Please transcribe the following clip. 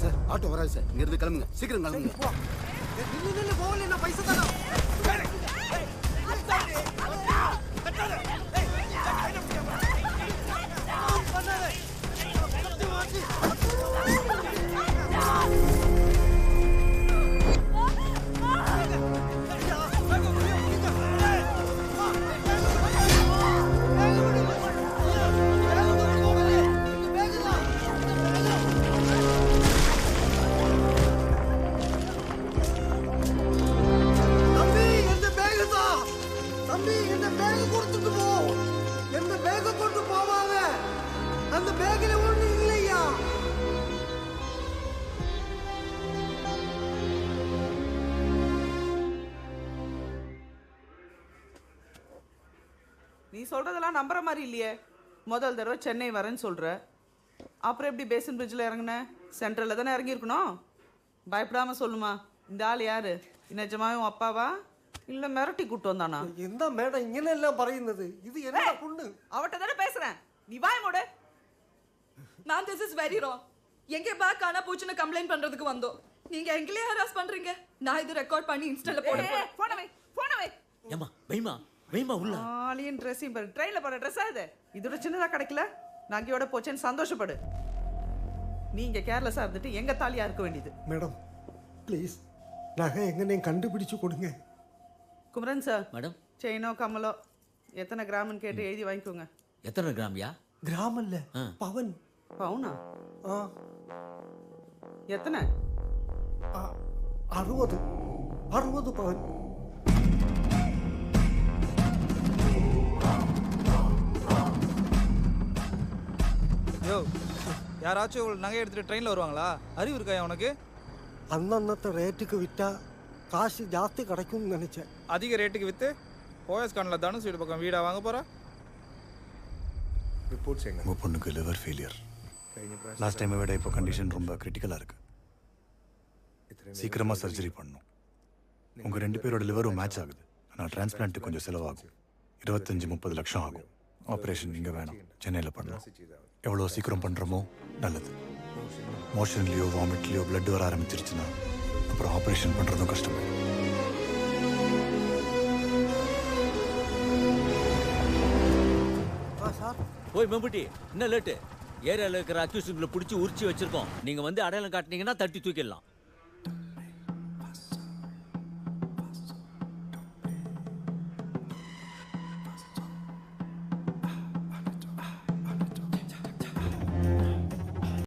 Sir auto வராது sir, இங்க இருந்து கிளம்புங்க, சீக்கிரம் கிளம்புங்க. நின்னு போகல, நான் பைசா தானா. நீ சொல்றதெல்லாம் நம்புற மாதிரி இல்லையே. முதல் தடவை சென்னை வரேன்னு சொல்ற, அப்புறம் எப்படி பேசன் பிரிட்ஜில் இறங்குன? சென்ட்ரலில் தானே இறங்கியிருக்கணும். பயப்படாம சொல்லுமா, இந்த ஆள் யாரு? நிஜமாவே உன் அப்பாவா இல்ல மிரட்டி கூட்டு வந்தானா? എന്താ മേഡം ഇങ്ങനെയെല്ലാം പറയുന്നത്? ഇത് എന്താ പൊണ്ണ്? அவட்ட தானே பேசுறேன், நீ வாய் மூடு. Ma'am this is very wrong. எங்க பேக் காணா போச்சுன்னு கம்ப்ளைண்ட் பண்றதுக்கு வந்தோம். நீங்க எங்களே ஹராஸ் பண்றீங்க. நான் இது ரெக்கார்ட் பண்ணி இன்ஸ்டால போடுறேன். போனவே ஏமா வைமா உள்ள ஆலியன் ட்ரெஸ்ஸிங் பாரு. ட்ரெயினில் போகிற ட்ரெஸ்ஸா இது? இதோட சின்னதாக கிடைக்கல, நகையோட போச்சேன்னு சந்தோஷப்படு. நீ இங்கே கேர்லெஸ்ஸாக இருந்துட்டு எங்கள் தாலியாக இருக்க வேண்டியது. மேடம் ப்ளீஸ் நகை எங்கனையும் கண்டுபிடிச்சு கொடுங்க. குமரன் சார், மேடம் செயினோ கம்மலோ எத்தனை கிராம்னு கேட்டு எழுதி வாங்கிக்கோங்க. எத்தனை கிராம்யா? கிராம் இல்ல பவன். பவுனா? எத்தனை? 60 பவன். யோ, யாராச்சும் ஒரு நகை எடுத்துட்டு ட்ரெயினில் வருவாங்களா? அறிவு இருக்கா உனக்கு? அன்னன்னത്തെ ரேட்டுக்கு விற்றா காசு ஜாஸ்தி கிடைக்கும்னு நினச்சேன். அதிக ரேட்டுக்கு விற்று ஓஎஸ் கானில் தனுசு வீடு பக்கம் வீடாக வாங்க போகிறா? ரிப்போர்ட்ஸ் எங்க? உங்கள் பொண்ணுக்கு லிவர் ஃபெயிலியர். லாஸ்ட் டைமை விட இப்போ கண்டிஷன் ரொம்ப கிரிட்டிக்கலாக இருக்குது. சீக்கிரமாக சர்ஜரி பண்ணணும். உங்கள் 2 பேரோட லிவரும் மேட்ச் ஆகுது. ஆனால் டிரான்ஸ்பிளான்ட்டு கொஞ்சம் செலவாகும். 25-30 லட்சம் ஆகும். ஆப்ரேஷன் இங்கே வேணும், சென்னையில் பண்ணலாம். எவ்வளோ சீக்கிரம் பண்ணுறோமோ நல்லது. மோஷன்லேயோ வாமிட்லேயோ பிளட் வர ஆரம்பிச்சிருச்சுன்னா அப்புறம் ஆப்ரேஷன் பண்ணுறதும் கஷ்டமாயிடும். போய் மெம்புட்டி, என்ன லேட்டு? ஏரியாவில் இருக்கிற அக்யூஸ்டுங்களை பிடிச்சி உரிச்சு வச்சிருக்கோம். நீங்கள் வந்து அடையாளம் காட்டினீங்கன்னா தட்டி தூக்கிடலாம்.